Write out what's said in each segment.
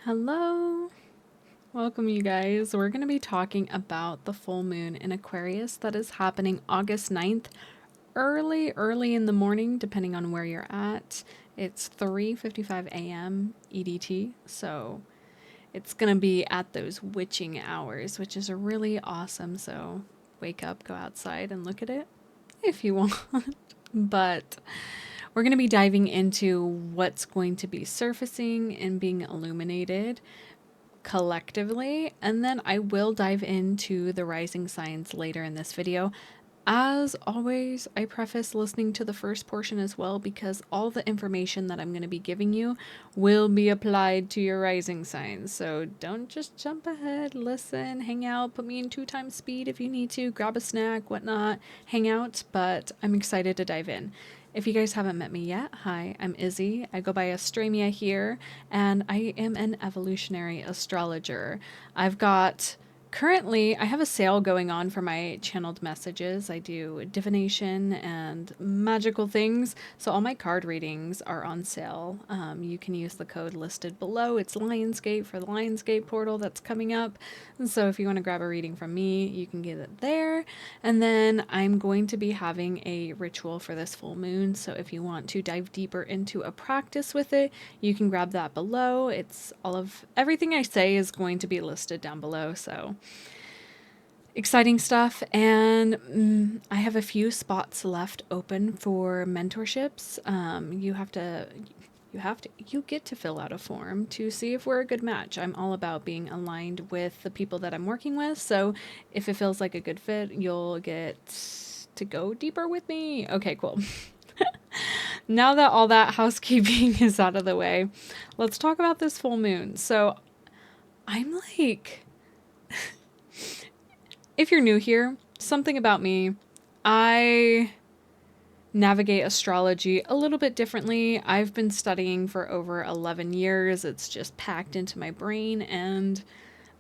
Hello. Welcome, you guys. We're going to be talking about the full moon in Aquarius that is happening August 9th, early in the morning, depending on where you're at. It's 3:55 a.m. EDT, so it's going to be at those witching hours, which is really awesome. So wake up, go outside, and look at it if you want. But we're going to be diving into what's going to be surfacing and being illuminated collectively, and then I will dive into the rising signs later in this video. As always, I preface listening to the first portion as well because all the information that I'm going to be giving you will be applied to your rising signs. So don't just jump ahead, listen, hang out, put me in 2x speed if you need to, grab a snack, whatnot, hang out, but I'm excited to dive in. If you guys haven't met me yet, hi, I'm Izzy. I go by Astramia here, and I am an evolutionary astrologer. Currently, I have a sale going on for my channeled messages. I do divination and magical things, so all my card readings are on sale. You can use the code listed below. It's Lionsgate for the Lionsgate portal that's coming up. And so if you want to grab a reading from me, you can get it there. And then I'm going to be having a ritual for this full moon, so if you want to dive deeper into a practice with it, you can grab that below. It's everything I say is going to be listed down below, so exciting stuff. And I have a few spots left open for mentorships. You get to fill out a form to see if we're a good match. I'm all about being aligned with the people that I'm working with, so if it feels like a good fit, you'll get to go deeper with me. Okay, cool. Now that all that housekeeping is out of the way, let's talk about this full moon. So I'm like, if you're new here, something about me, I navigate astrology a little bit differently. I've been studying for over 11 years. It's just packed into my brain, and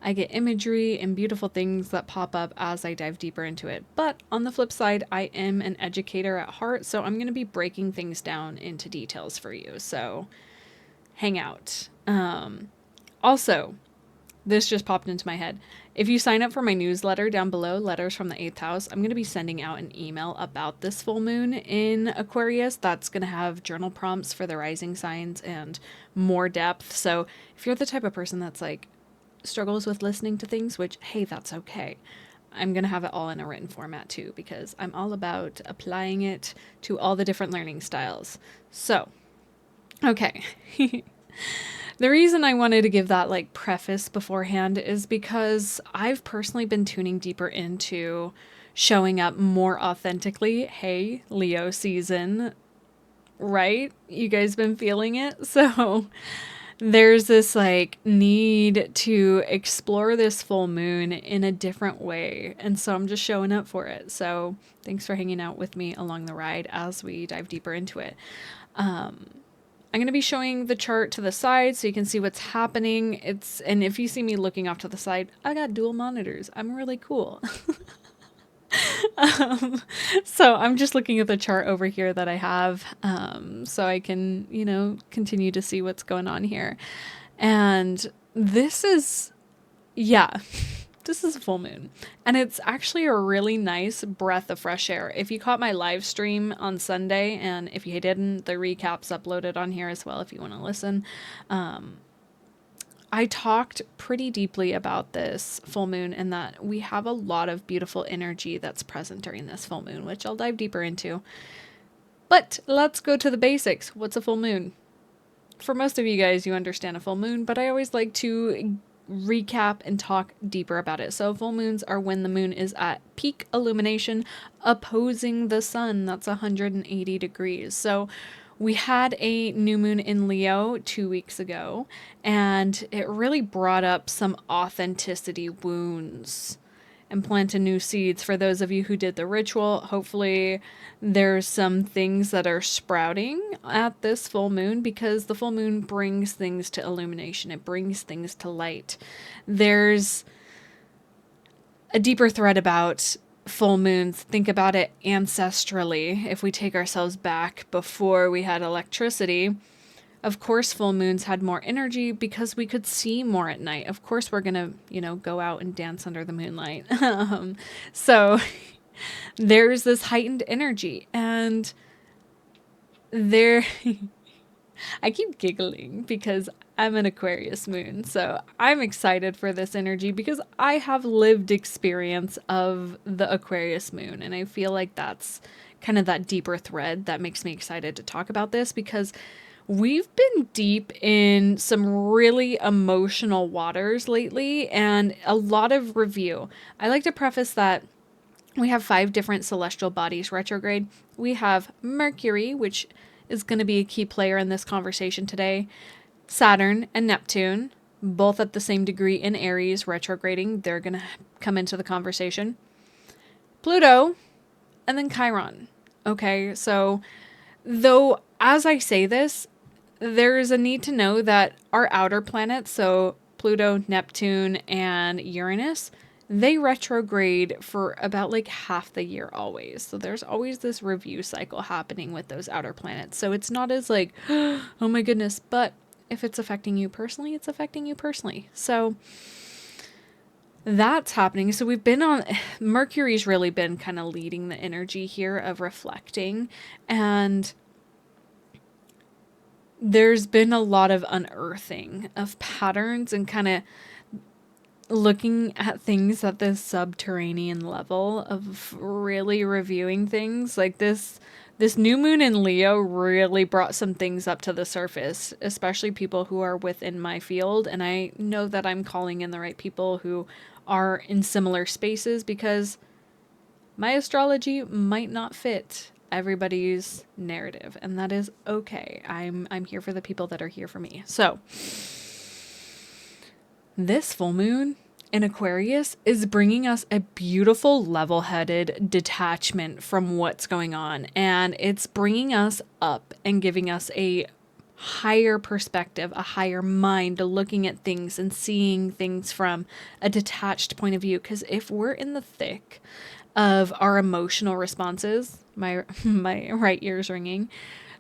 I get imagery and beautiful things that pop up as I dive deeper into it. But on the flip side, I am an educator at heart, so I'm going to be breaking things down into details for you. So hang out. Also, this just popped into my head. If you sign up for my newsletter down below, Letters from the 8th House, I'm going to be sending out an email about this full moon in Aquarius that's going to have journal prompts for the rising signs and more depth. So if you're the type of person that's like struggles with listening to things, which, hey, that's okay, I'm going to have it all in a written format too, because I'm all about applying it to all the different learning styles. So, okay. The reason I wanted to give that like preface beforehand is because I've personally been tuning deeper into showing up more authentically. Hey, Leo season, right? You guys been feeling it? So there's this like need to explore this full moon in a different way. And so I'm just showing up for it. So thanks for hanging out with me along the ride as we dive deeper into it. I'm going to be showing the chart to the side so you can see what's happening. And if you see me looking off to the side, I got dual monitors. I'm really cool. So I'm just looking at the chart over here that I have, so I can, continue to see what's going on here. And this is a full moon, and it's actually a really nice breath of fresh air. If you caught my live stream on Sunday, and if you didn't, the recap's uploaded on here as well if you want to listen. I talked pretty deeply about this full moon and that we have a lot of beautiful energy that's present during this full moon, which I'll dive deeper into. But let's go to the basics. What's a full moon? For most of you guys, you understand a full moon, but I always like to recap and talk deeper about it. So full moons are when the moon is at peak illumination opposing the sun. That's 180 degrees. So we had a new moon in Leo 2 weeks ago, and it really brought up some authenticity wounds and planted new seeds for those of you who did the ritual. Hopefully there's some things that are sprouting at this full moon, because the full moon brings things to illumination. It brings things to light. There's a deeper thread about full moons. Think about it ancestrally. If we take ourselves back before we had electricity, Of course, full moons had more energy because we could see more at night. Of course, we're going to, go out and dance under the moonlight. So there's this heightened energy. And there, I keep giggling because I'm an Aquarius moon. So I'm excited for this energy because I have lived experience of the Aquarius moon. And I feel like that's kind of that deeper thread that makes me excited to talk about this, because we've been deep in some really emotional waters lately and a lot of review. I like to preface that we have 5 different celestial bodies retrograde. We have Mercury, which is going to be a key player in this conversation today. Saturn and Neptune, both at the same degree in Aries, retrograding. They're going to come into the conversation. Pluto, and then Chiron. Okay, so though as I say this, there is a need to know that our outer planets, so Pluto, Neptune, and Uranus, they retrograde for about like half the year always. So there's always this review cycle happening with those outer planets. So it's not as like, oh my goodness, but if it's affecting you personally, it's affecting you personally. So that's happening. So we've been on, Mercury's really been kind of leading the energy here of reflecting, and there's been a lot of unearthing of patterns and kind of looking at things at this subterranean level of really reviewing things. Like this new moon in Leo really brought some things up to the surface, especially people who are within my field. And I know that I'm calling in the right people who are in similar spaces, because my astrology might not fit everybody's narrative, and that is okay. I'm here for the people that are here for me. So this full moon in Aquarius is bringing us a beautiful level-headed detachment from what's going on, and it's bringing us up and giving us a higher perspective, a higher mind, looking at things and seeing things from a detached point of view. Because if we're in the thick of our emotional responses, my right ear's ringing,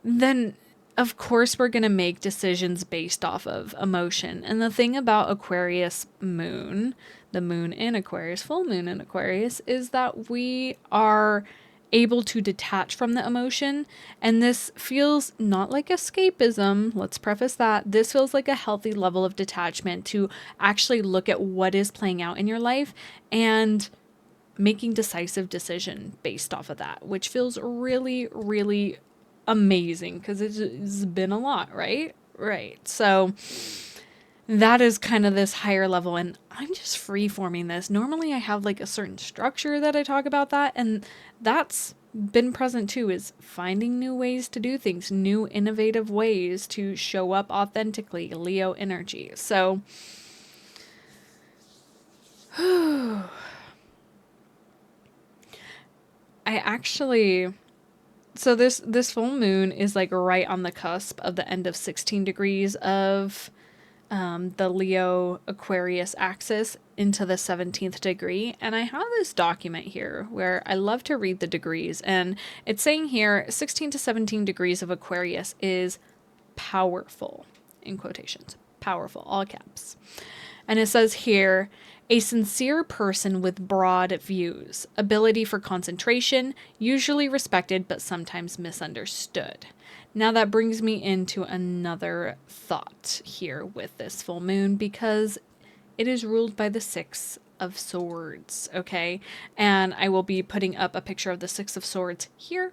then of course we're going to make decisions based off of emotion. And the thing about Aquarius moon, the moon in Aquarius, full moon in Aquarius, is that we are able to detach from the emotion. And this feels not like escapism. Let's preface that. This feels like a healthy level of detachment to actually look at what is playing out in your life and making decisive decision based off of that, which feels really, really amazing because it's been a lot, right? Right. So that is kind of this higher level, and I'm just free forming this. Normally I have like a certain structure that I talk about that, and that's been present too, is finding new ways to do things, new innovative ways to show up authentically, Leo energy. So so this full moon is like right on the cusp of the end of 16 degrees of the Leo Aquarius axis into the 17th degree. And I have this document here where I love to read the degrees, and it's saying here 16 to 17 degrees of Aquarius is powerful, in quotations, powerful, all caps. And it says here, a sincere person with broad views, ability for concentration, usually respected but sometimes misunderstood. Now that brings me into another thought here with this full moon, because it is ruled by the 6 of Swords, okay? And I will be putting up a picture of the 6 of Swords here,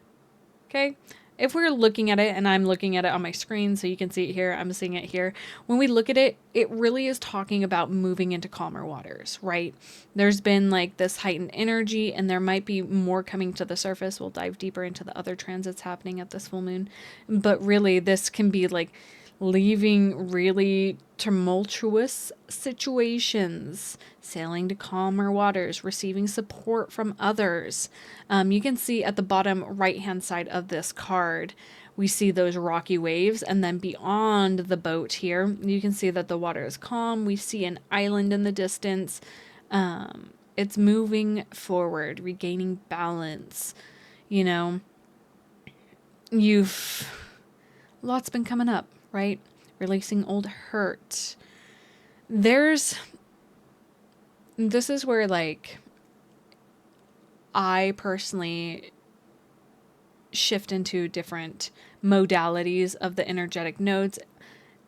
okay? If we're looking at it, and I'm looking at it on my screen so you can see it here, I'm seeing it here. When we look at it, it really is talking about moving into calmer waters, right? There's been like this heightened energy, and there might be more coming to the surface. We'll dive deeper into the other transits happening at this full moon. But really, this can be like leaving really tumultuous situations, sailing to calmer waters, receiving support from others. You can see at the bottom right hand side of this card, we see those rocky waves, and then beyond the boat here, you can see that the water is calm. We see an island in the distance. It's moving forward, regaining balance. You know, lots been coming up, right? Releasing old hurt. This is where, like, I personally shift into different modalities of the energetic nodes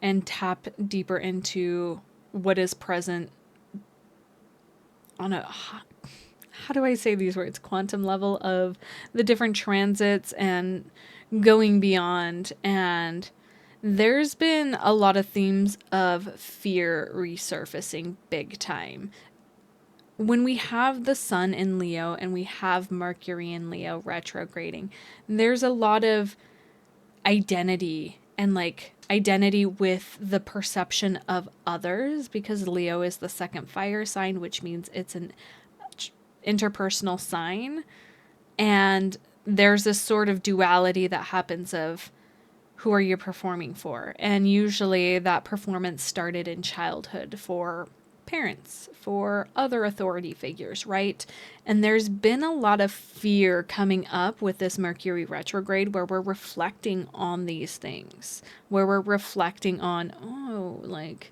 and tap deeper into what is present on a, how do I say these words, quantum level of the different transits and going beyond. And there's been a lot of themes of fear resurfacing big time. When we have the sun in Leo and we have Mercury in Leo retrograding, there's a lot of identity and like identity with the perception of others, because Leo is the second fire sign, which means it's an interpersonal sign. And there's this sort of duality that happens of who are you performing for? And usually that performance started in childhood for parents, for other authority figures, right? And there's been a lot of fear coming up with this Mercury retrograde where we're reflecting on these things, where we're reflecting on, oh, like,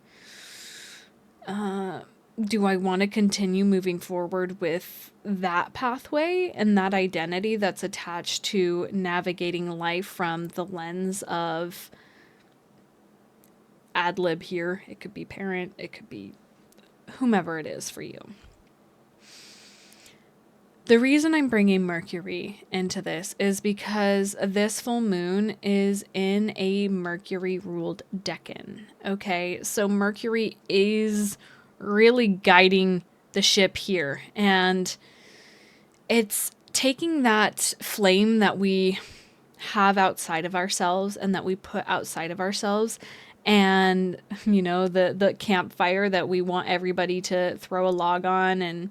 do I want to continue moving forward with that pathway and that identity that's attached to navigating life from the lens of ad lib here? It could be parent, it could be whomever it is for you. The reason I'm bringing Mercury into this is because this full moon is in a Mercury-ruled decan, okay? So Mercury is really guiding the ship here, and it's taking that flame that we have outside of ourselves and that we put outside of ourselves, and, you know, the campfire that we want everybody to throw a log on and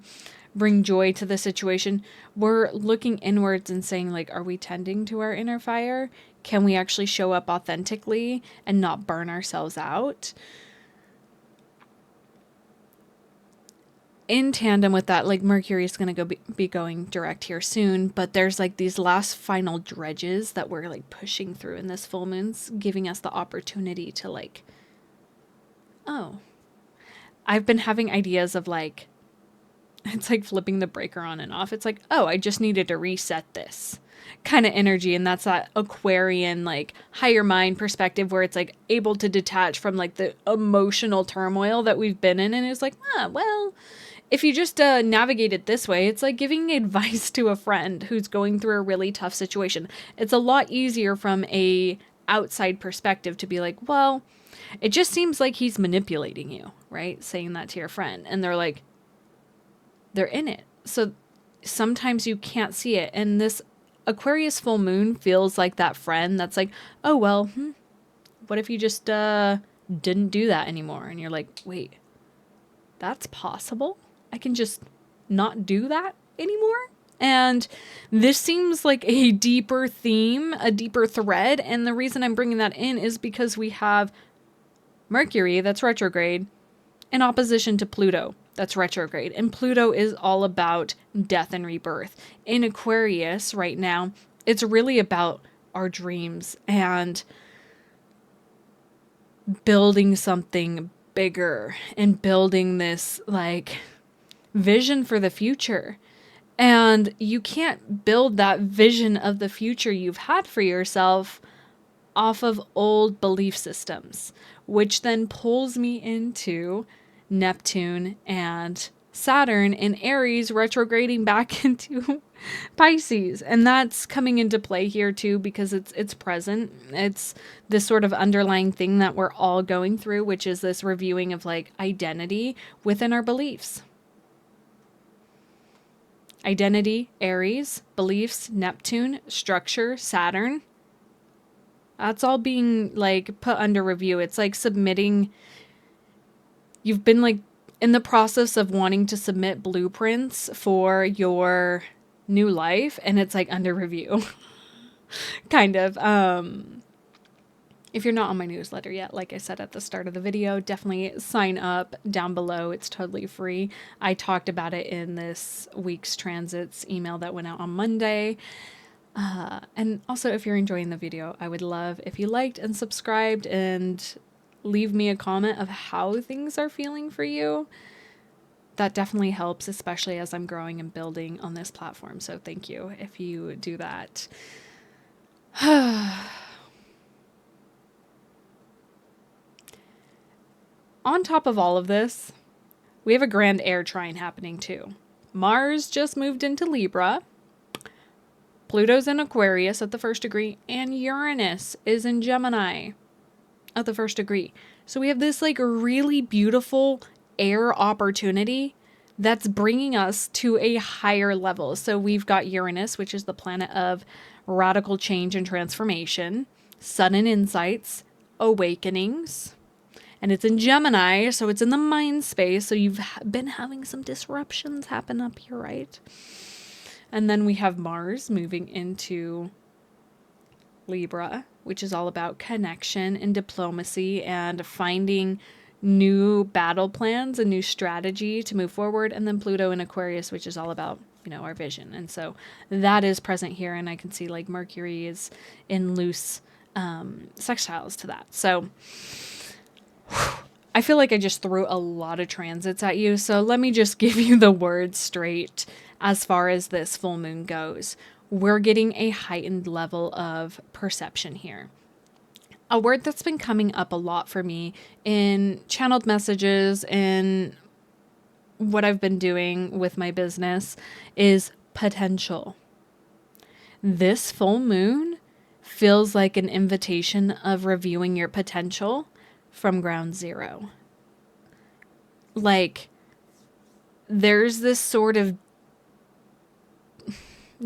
bring joy to the situation. We're looking inwards and saying, like, are we tending to our inner fire? Can we actually show up authentically and not burn ourselves out? In tandem with that, like, Mercury is going to be going direct here soon, but there's like these last final dredges that we're like pushing through in this full moon's giving us the opportunity to, like, oh, I've been having ideas of, like, it's like flipping the breaker on and off. It's like, oh, I just needed to reset this kind of energy. And that's that Aquarian, like, higher mind perspective where it's like able to detach from like the emotional turmoil that we've been in. And it's like, well, if you just navigate it this way, it's like giving advice to a friend who's going through a really tough situation. It's a lot easier from a outside perspective to be like, well, it just seems like he's manipulating you, right? Saying that to your friend. And they're like, they're in it. So sometimes you can't see it. And this Aquarius full moon feels like that friend that's like, oh, well, what if you just didn't do that anymore? And you're like, wait, that's possible? I can just not do that anymore? And this seems like a deeper theme, a deeper thread. And the reason I'm bringing that in is because we have Mercury that's retrograde in opposition to Pluto that's retrograde. And Pluto is all about death and rebirth. In Aquarius right now, it's really about our dreams and building something bigger and building this, like, vision for the future. And you can't build that vision of the future you've had for yourself off of old belief systems, which then pulls me into Neptune and Saturn in Aries retrograding back into Pisces. And that's coming into play here too, because it's present. It's this sort of underlying thing that we're all going through, which is this reviewing of, like, identity within our beliefs. Identity, Aries, beliefs, Neptune, structure, Saturn. That's all being, like, put under review. It's like submitting. You've been, like, in the process of wanting to submit blueprints for your new life, and it's like under review. Kind of. If you're not on my newsletter yet, like I said at the start of the video, definitely sign up down below. It's totally free. I talked about it in this week's transits email that went out on Monday. And also, if you're enjoying the video, I would love if you liked and subscribed and leave me a comment of how things are feeling for you. That definitely helps, especially as I'm growing and building on this platform. So thank you if you do that. On top of all of this, we have a Grand Air Trine happening too. Mars just moved into Libra. Pluto's in Aquarius at the 1st degree, and Uranus is in Gemini at the 1st degree. So we have this like really beautiful air opportunity that's bringing us to a higher level. So we've got Uranus, which is the planet of radical change and transformation, sudden insights, awakenings. And it's in Gemini, so it's in the mind space. So you've been having some disruptions happen up here, right? And then we have Mars moving into Libra, which is all about connection and diplomacy and finding new battle plans, a new strategy to move forward. And then Pluto in Aquarius, which is all about, our vision. And so that is present here. And I can see like Mercury is in loose sextiles to that. So I feel like I just threw a lot of transits at you. So let me just give you the words straight as far as this full moon goes. We're getting a heightened level of perception here. A word that's been coming up a lot for me in channeled messages and what I've been doing with my business is potential. This full moon feels like an invitation of reviewing your potential from ground zero. Like, there's this sort of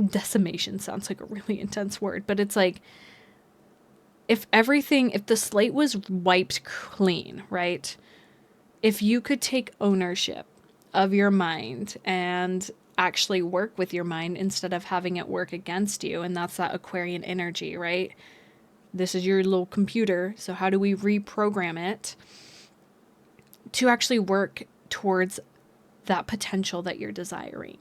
decimation sounds like a really intense word, but it's like if the slate was wiped clean, right? If you could take ownership of your mind and actually work with your mind instead of having it work against you, and that's that Aquarian energy, right? This is your little computer, so how do we reprogram it to actually work towards that potential that you're desiring?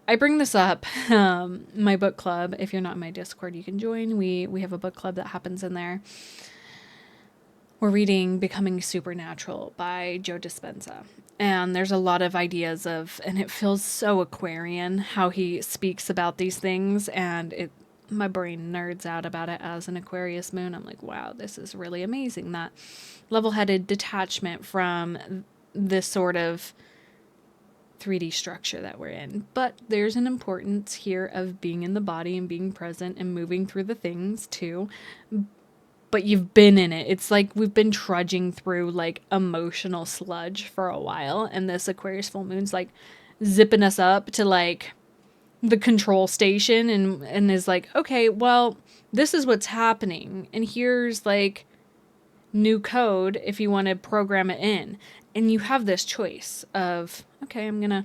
I bring this up, my book club. If you're not in my Discord, you can join. We have a book club that happens in there. We're reading Becoming Supernatural by Joe Dispenza. And there's a lot of ideas and it feels so Aquarian how he speaks about these things. And my brain nerds out about it as an Aquarius moon. I'm like, wow, this is really amazing. That level-headed detachment from this sort of 3D structure that we're in. But there's an importance here of being in the body and being present and moving through the things too. But you've been in it. It's like we've been trudging through like emotional sludge for a while. And this Aquarius full moon's like zipping us up to like the control station and is like, okay, well, this is what's happening. And here's like new code if you want to program it in. And you have this choice of, okay, I'm going to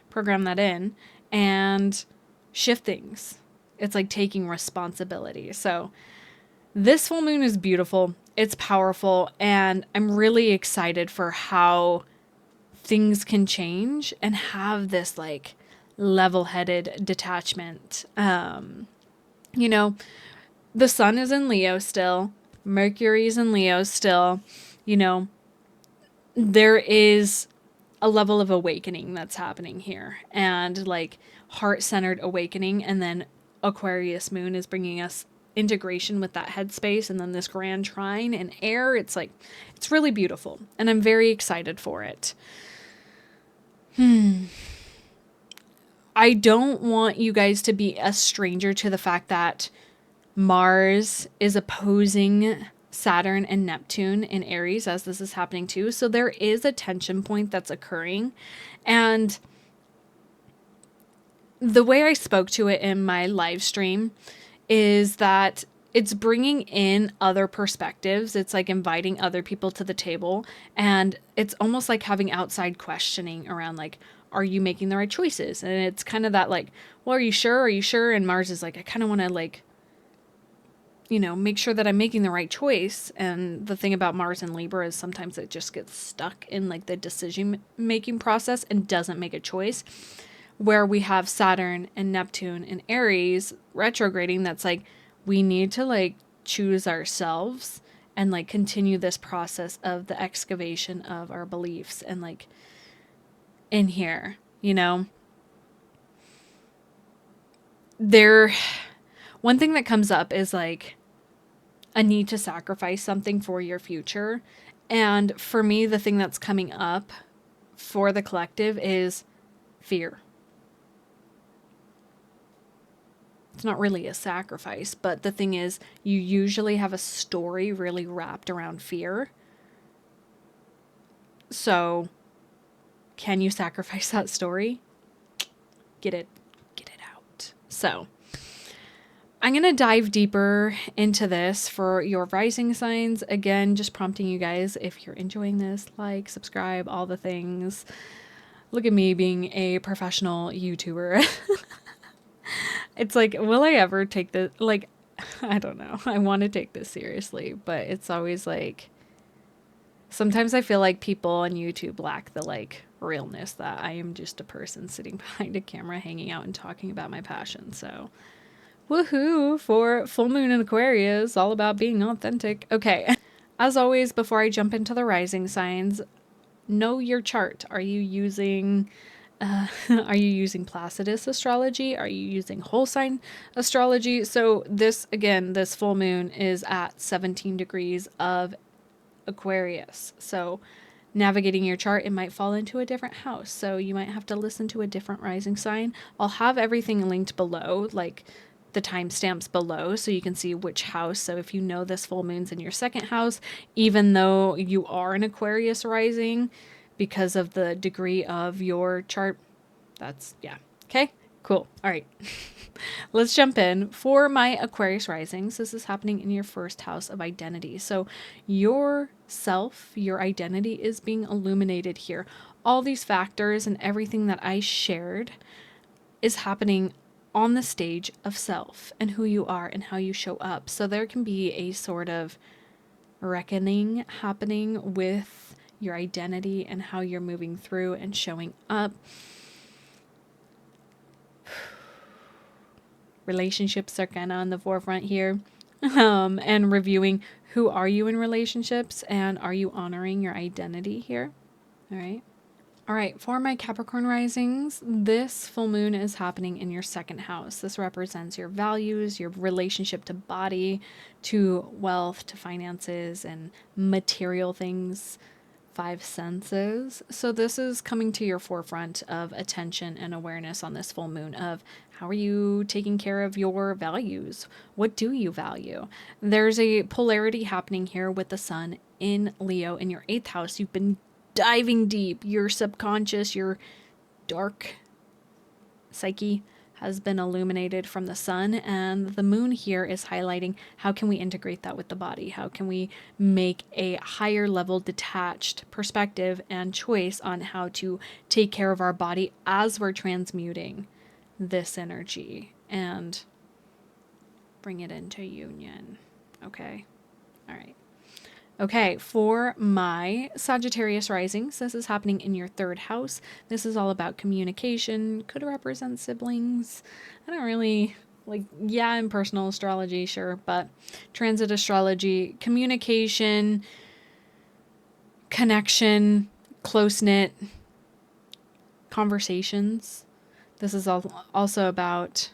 program that in and shift things. It's like taking responsibility. So this full moon is beautiful. It's powerful. And I'm really excited for how things can change and have this like level-headed detachment. The sun is in Leo still. Mercury's in Leo still. There is a level of awakening that's happening here, and like heart-centered awakening. And then Aquarius moon is bringing us integration with that headspace, and then this Grand Trine and air. It's really beautiful, and I'm very excited for it. I don't want you guys to be a stranger to the fact that Mars is opposing Saturn and Neptune in Aries as this is happening too. So there is a tension point that's occurring. And the way I spoke to it in my live stream is that it's bringing in other perspectives. It's like inviting other people to the table. And it's almost like having outside questioning around like, are you making the right choices? And it's kind of that like, well, are you sure? Are you sure? And Mars is like, I kind of want to like, make sure that I'm making the right choice. And the thing about Mars and Libra is sometimes it just gets stuck in like the decision making process and doesn't make a choice. where we have Saturn and Neptune and Aries retrograding. That's like, we need to like choose ourselves and like continue this process of the excavation of our beliefs and like in here, you know, one thing that comes up is like a need to sacrifice something for your future. And for me, the thing that's coming up for the collective is fear. It's not really a sacrifice, but the thing is, you usually have a story really wrapped around fear. So, can you sacrifice that story? Get it out. So, I'm going to dive deeper into this for your rising signs. Again, just prompting you guys, if you're enjoying this, like, subscribe, all the things. Look at me being a professional YouTuber. It's like, will I ever take this? Like, I don't know. I want to take this seriously, but it's always like, sometimes I feel like people on YouTube lack the like realness that I am just a person sitting behind a camera, hanging out and talking about my passion. So, woohoo for full moon in Aquarius, all about being authentic. Okay. As always, before I jump into the rising signs, know your chart. Are you using Placidus astrology? Are you using whole sign astrology? So this, again, this full moon is at 17 degrees of Aquarius. So navigating your chart, it might fall into a different house. So you might have to listen to a different rising sign. I'll have everything linked below, like the timestamps below, so you can see which house. So if you know this full moon's in your second house, even though you are an Aquarius rising, because of the degree of your chart, that's, yeah. Okay, cool. All right. Let's jump in. For my Aquarius risings, this is happening in your first house of identity. So your self, your identity is being illuminated here. All these factors and everything that I shared is happening on the stage of self and who you are and how you show up. So there can be a sort of reckoning happening with your identity and how you're moving through and showing up. Relationships are kind of on the forefront here. And reviewing, who are you in relationships and are you honoring your identity here? All right. All right, for my Capricorn risings, this full moon is happening in your second house. This represents your values, your relationship to body, to wealth, to finances, and material things, 5 senses. So this is coming to your forefront of attention and awareness on this full moon of how are you taking care of your values? What do you value? There's a polarity happening here with the sun in Leo in your 8th house. You've been diving deep. Your subconscious, your dark psyche has been illuminated from the sun, and the moon here is highlighting how can we integrate that with the body? How can we make a higher level detached perspective and choice on how to take care of our body as we're transmuting this energy and bring it into union. Okay. All right. Okay, for my Sagittarius risings, this is happening in your 3rd house. This is all about communication, could represent siblings. I don't really, like, yeah, in personal astrology, sure, but transit astrology, communication, connection, close-knit conversations. This is also about,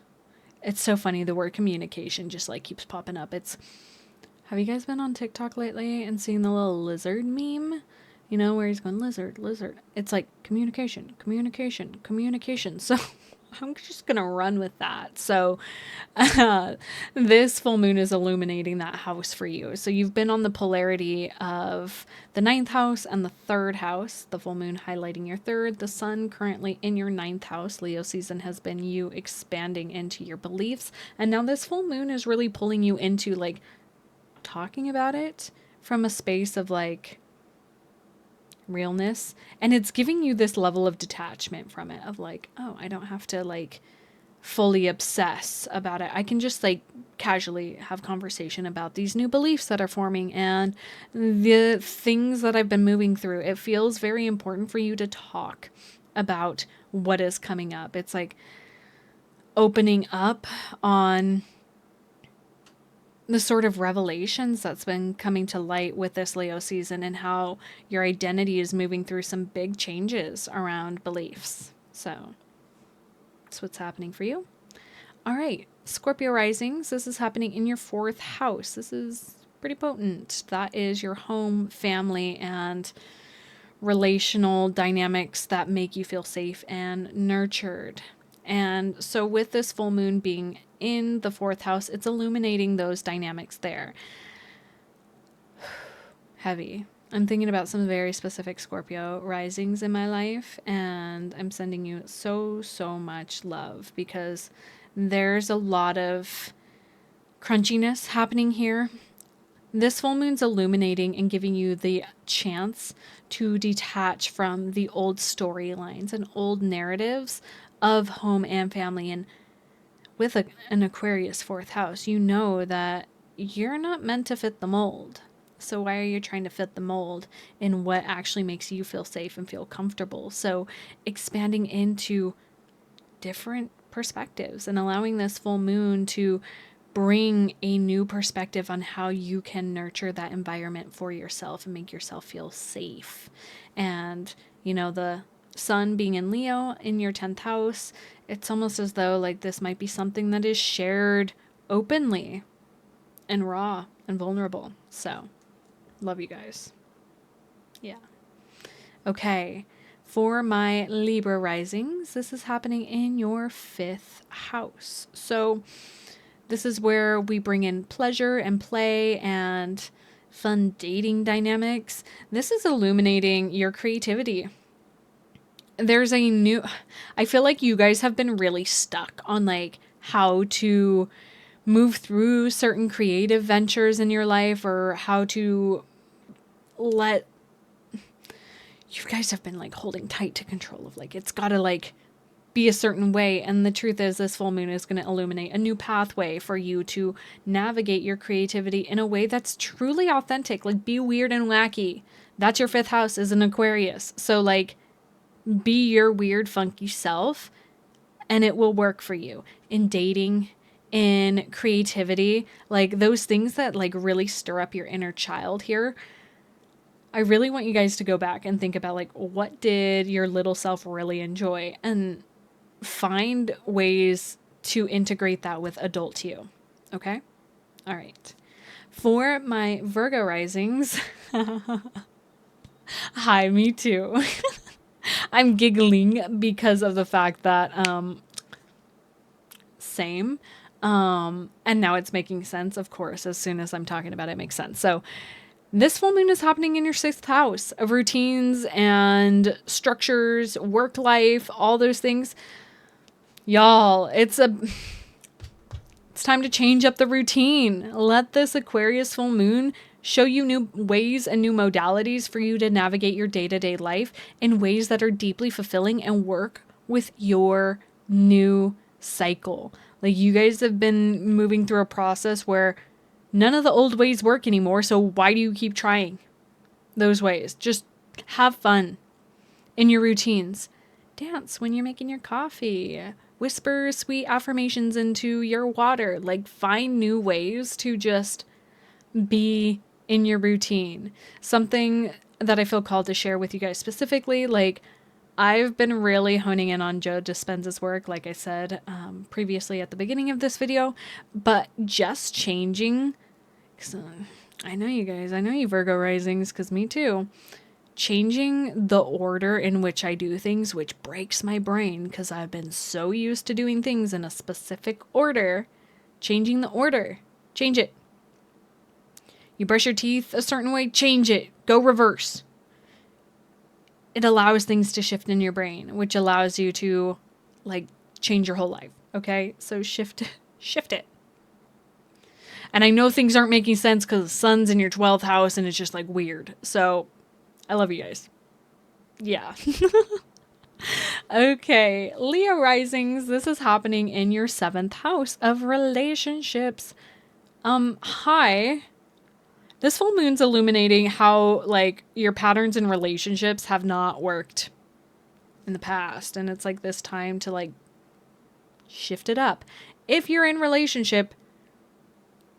it's so funny, the word communication just, like, keeps popping up. Have you guys been on TikTok lately and seen the little lizard meme? You know, where he's going, lizard, lizard. It's like communication, communication, communication. So I'm just going to run with that. So this full moon is illuminating that house for you. So you've been on the polarity of the 9th house and the 3rd house, the full moon highlighting your 3rd, the sun currently in your 9th house. Leo season has been you expanding into your beliefs. And now this full moon is really pulling you into like talking about it from a space of like realness, and it's giving you this level of detachment from it of like, oh, I don't have to like fully obsess about it. I can just like casually have conversation about these new beliefs that are forming and the things that I've been moving through. It feels very important for you to talk about what is coming up. It's like opening up on the sort of revelations that's been coming to light with this Leo season, and how your identity is moving through some big changes around beliefs. So that's what's happening for you. All right, Scorpio risings. This is happening in your 4th house. This is pretty potent. That is your home, family, and relational dynamics that make you feel safe and nurtured. And so with this full moon being in the 4th house, it's illuminating those dynamics there. Heavy. I'm thinking about some very specific Scorpio risings in my life, and I'm sending you so much love, because there's a lot of crunchiness happening here. This full moon's illuminating and giving you the chance to detach from the old storylines and old narratives of home and family. And with an Aquarius 4th house, you know that you're not meant to fit the mold. So why are you trying to fit the mold in what actually makes you feel safe and feel comfortable? So expanding into different perspectives and allowing this full moon to bring a new perspective on how you can nurture that environment for yourself and make yourself feel safe. And, you know, the sun being in Leo in your 10th house, it's almost as though like this might be something that is shared openly and raw and vulnerable. So, love you guys. Yeah. Okay. For my Libra risings, this is happening in your 5th house. So, this is where we bring in pleasure and play and fun dating dynamics. This is illuminating your creativity. There's a new, I feel like you guys have been really stuck on like how to move through certain creative ventures in your life, or how to let, you guys have been like holding tight to control of like, it's gotta like be a certain way. And the truth is, this full moon is going to illuminate a new pathway for you to navigate your creativity in a way that's truly authentic. Like, be weird and wacky. That's your 5th house, is an Aquarius. So like, be your weird, funky self, and it will work for you in dating, in creativity, like those things that like really stir up your inner child here. I really want you guys to go back and think about like, what did your little self really enjoy, and find ways to integrate that with adult you. Okay? All right. For my Virgo risings, hi, me too. I'm giggling because of the fact that, same. And now it's making sense, of course. As soon as I'm talking about it, it makes sense. So this full moon is happening in your 6th house of routines and structures, work life, all those things. Y'all, it's time to change up the routine. Let this Aquarius full moon show you new ways and new modalities for you to navigate your day-to-day life in ways that are deeply fulfilling and work with your new cycle. Like, you guys have been moving through a process where none of the old ways work anymore, so why do you keep trying those ways? Just have fun in your routines. Dance when you're making your coffee. Whisper sweet affirmations into your water. Like, find new ways to just be in your routine. Something that I feel called to share with you guys specifically, like, I've been really honing in on Joe Dispenza's work, like I said previously at the beginning of this video, but just changing, because I know you guys, I know you Virgo risings, because me too, changing the order in which I do things, which breaks my brain because I've been so used to doing things in a specific order. Changing the order. Change it. You brush your teeth a certain way, change it. Go reverse. It allows things to shift in your brain, which allows you to like change your whole life. Okay? So shift it. And I know things aren't making sense because the sun's in your 12th house and it's just like weird. So I love you guys. Yeah. Okay. Leo risings. This is happening in your 7th house of relationships. Hi. This full moon's illuminating how like your patterns in relationships have not worked in the past. And it's like this time to like shift it up. If you're in relationship,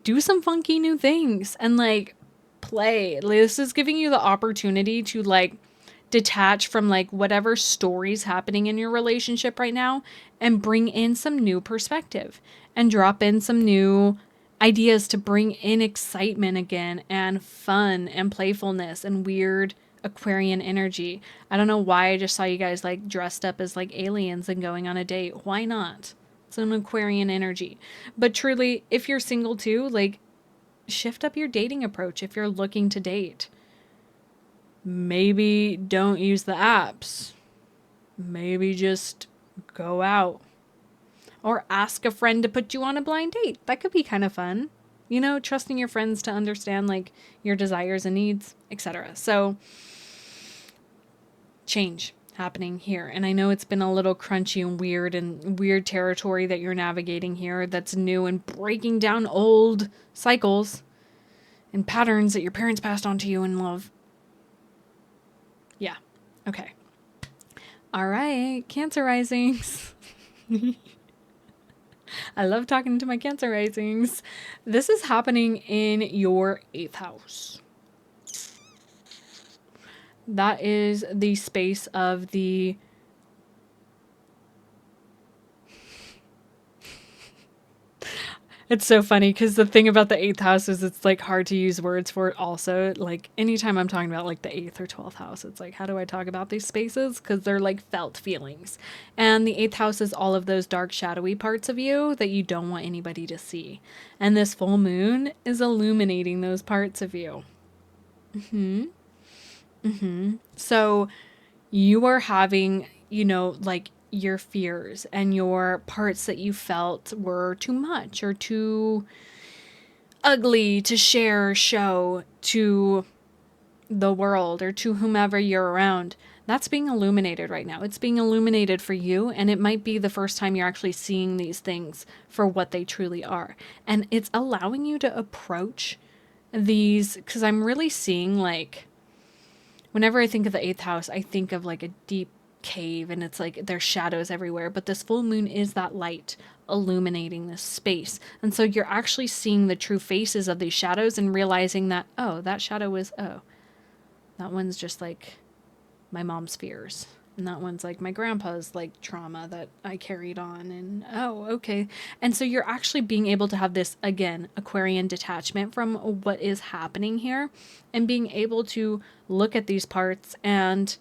do some funky new things and like play. This is giving you the opportunity to like detach from like whatever stories happening in your relationship right now and bring in some new perspective and drop in some new ideas to bring in excitement again and fun and playfulness and weird Aquarian energy. I don't know why I just saw you guys like dressed up as like aliens and going on a date. Why not? It's an Aquarian energy. But truly, if you're single too, like shift up your dating approach if you're looking to date. Maybe don't use the apps. Maybe just go out. Or ask a friend to put you on a blind date. That could be kind of fun. You know, trusting your friends to understand like your desires and needs, etc. So, change happening here. And I know it's been a little crunchy and weird territory that you're navigating here that's new and breaking down old cycles and patterns that your parents passed on to you in love. Yeah. Okay. All right. Cancer risings. I love talking to my Cancer risings. This is happening in your 8th house. That is the space of the It's so funny because the thing about the 8th house is it's like hard to use words for it also. Like anytime I'm talking about like the 8th or 12th house, it's like, how do I talk about these spaces? Because they're like felt feelings. And the 8th house is all of those dark, shadowy parts of you that you don't want anybody to see. And this full moon is illuminating those parts of you. So you are having, you know, like your fears and your parts that you felt were too much or too ugly to share or show to the world or to whomever you're around. That's being illuminated right now. It's being illuminated for you, and it might be the first time you're actually seeing these things for what they truly are. And it's allowing you to approach these, because I'm really seeing like, whenever I think of the 8th house, I think of like a deep cave and it's like there's shadows everywhere. But this full moon is that light illuminating this space. And so you're actually seeing the true faces of these shadows and realizing that, oh, that shadow is, oh, that one's just like my mom's fears. And that one's like my grandpa's like trauma that I carried on. And oh, okay. And so you're actually being able to have this, again, Aquarian detachment from what is happening here and being able to look at these parts and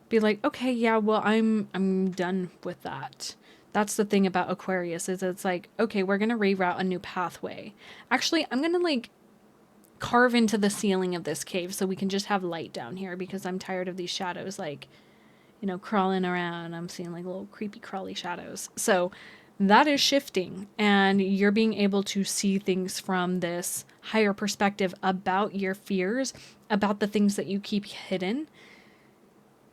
be like, okay, yeah, well, I'm done with that. That's the thing about Aquarius is it's like, okay, we're going to reroute a new pathway. Actually, I'm going to like carve into the ceiling of this cave so we can just have light down here because I'm tired of these shadows like, you know, crawling around. I'm seeing like little creepy crawly shadows. So that is shifting and you're being able to see things from this higher perspective about your fears, about the things that you keep hidden.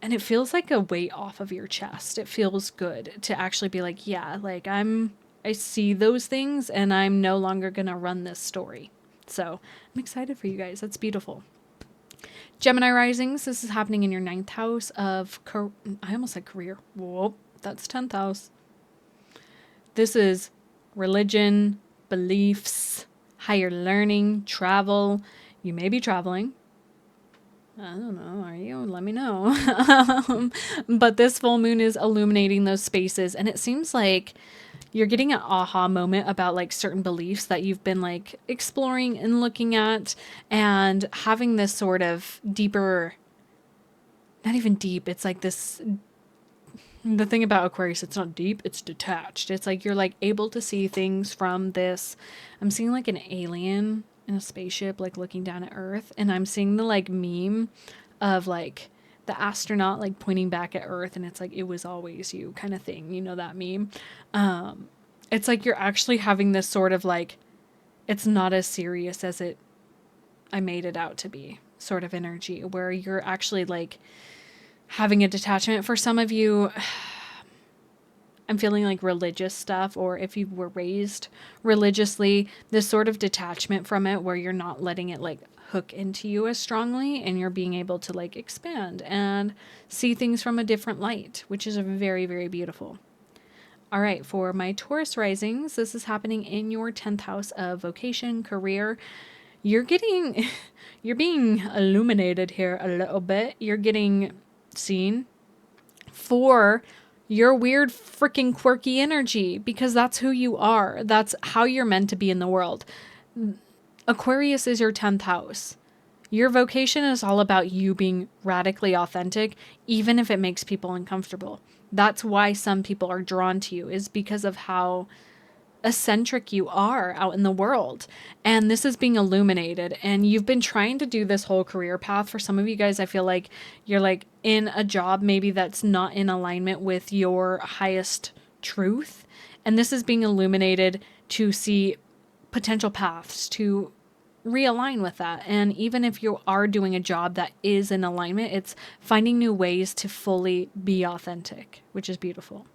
And it feels like a weight off of your chest. It feels good to actually be like, yeah, like I see those things and I'm no longer going to run this story. So I'm excited for you guys. That's beautiful. Gemini risings, this is happening in your 9th house of, I almost said career. Whoa, that's 10th house. This is religion, beliefs, higher learning, travel. You may be traveling. I don't know. Are you? Let me know. But this full moon is illuminating those spaces. And it seems like you're getting an aha moment about like certain beliefs that you've been like exploring and looking at and having this sort of deeper, not even deep. It's like this, the thing about Aquarius, it's not deep, it's detached. It's like you're like able to see things from this. I'm seeing like an alien in a spaceship, like looking down at Earth. And I'm seeing the like meme of like the astronaut like pointing back at Earth and it's like, it was always you kind of thing. You know, that meme. It's like you're actually having this sort of like, it's not as serious as I made it out to be sort of energy where you're actually like having a detachment. For some of you, I'm feeling like religious stuff, or if you were raised religiously, this sort of detachment from it where you're not letting it like hook into you as strongly, and you're being able to like expand and see things from a different light, which is very, very beautiful. All right, for my Taurus risings, this is happening in your 10th house of vocation, career. You're being illuminated here a little bit. You're getting seen for your weird freaking quirky energy, because that's who you are. That's how you're meant to be in the world. Aquarius is your 10th house. Your vocation is all about you being radically authentic, even if it makes people uncomfortable. That's why some people are drawn to you, is because of how eccentric you are out in the world. And this is being illuminated, and you've been trying to do this whole career path. For some of you guys, I feel like you're like in a job maybe that's not in alignment with your highest truth, and this is being illuminated to see potential paths to realign with that. And even if you are doing a job that is in alignment, it's finding new ways to fully be authentic, which is beautiful.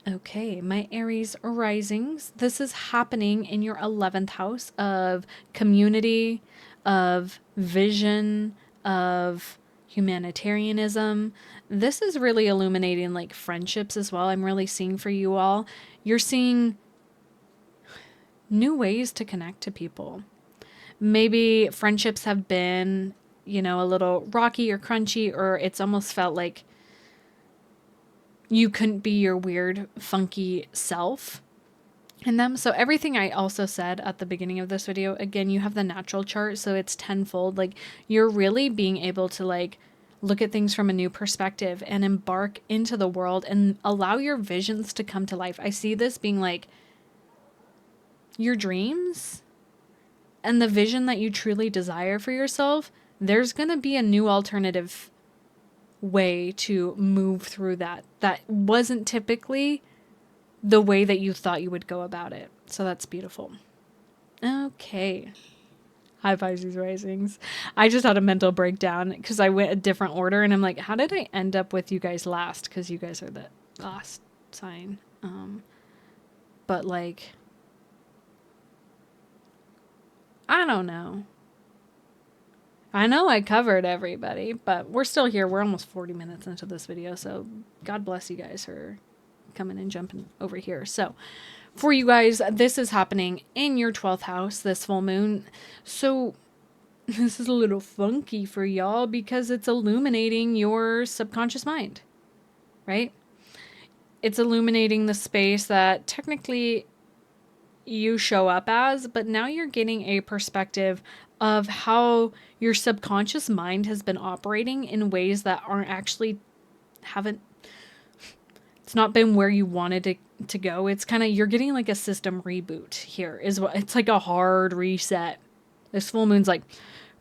Okay, my Aries risings. This is happening in your 11th house of community, of vision, of humanitarianism. This is really illuminating like friendships as well. I'm really seeing for you all. You're seeing new ways to connect to people. Maybe friendships have been, a little rocky or crunchy, or it's almost felt like you couldn't be your weird, funky self in them. So everything I also said at the beginning of this video, again, you have the natural chart, so it's tenfold. Like, you're really being able to like look at things from a new perspective and embark into the world and allow your visions to come to life. I see this being like your dreams and the vision that you truly desire for yourself. There's going to be a new alternative way to move through that wasn't typically the way that you thought you would go about it. So that's beautiful. Okay. Hi, Pisces risings. I just had a mental breakdown because I went a different order, and I'm like, how did I end up with you guys last? Because you guys are the last sign. But like, I don't know. I know I covered everybody, but we're still here. We're almost 40 minutes into this video, so God bless you guys for coming and jumping over here. So for you guys, this is happening in your 12th house, this full moon. So this is a little funky for y'all because it's illuminating your subconscious mind, right? It's illuminating the space that technically you show up as, but now you're getting a perspective of how your subconscious mind has been operating in ways that aren't actually it's not been where you wanted it to go. It's kind of, you're getting like a system reboot here is what it's like, a hard reset. This full moon's like,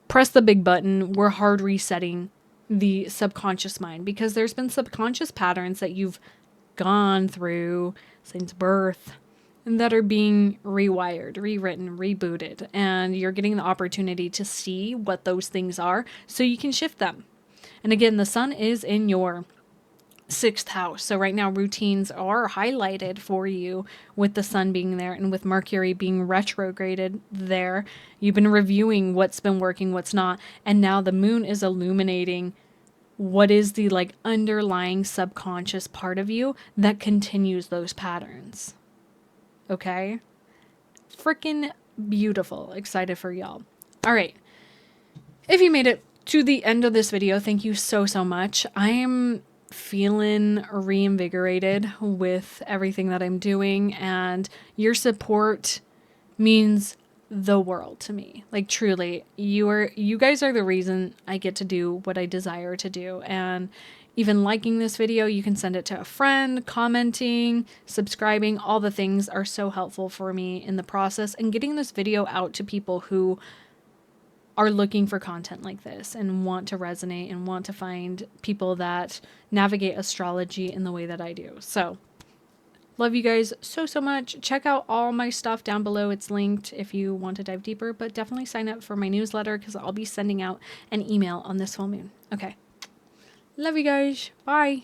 press the big button. We're hard resetting the subconscious mind, because there's been subconscious patterns that you've gone through since birth and that are being rewired, rewritten, rebooted, and you're getting the opportunity to see what those things are so you can shift them. And again, the sun is in your 6th house. So right now routines are highlighted for you with the sun being there and with Mercury being retrograded there. You've been reviewing what's been working, what's not, and now the moon is illuminating what is the like underlying subconscious part of you that continues those patterns. Okay? Freaking beautiful. Excited for y'all. All right. If you made it to the end of this video, thank you so, so much. I am feeling reinvigorated with everything that I'm doing, and your support means the world to me. Like, truly, you guys are the reason I get to do what I desire to do. And even liking this video, you can send it to a friend, commenting, subscribing, all the things are so helpful for me in the process, and getting this video out to people who are looking for content like this and want to resonate and want to find people that navigate astrology in the way that I do. So love you guys so, so much. Check out all my stuff down below. It's linked if you want to dive deeper, but definitely sign up for my newsletter because I'll be sending out an email on this full moon. Okay. Love you guys. Bye.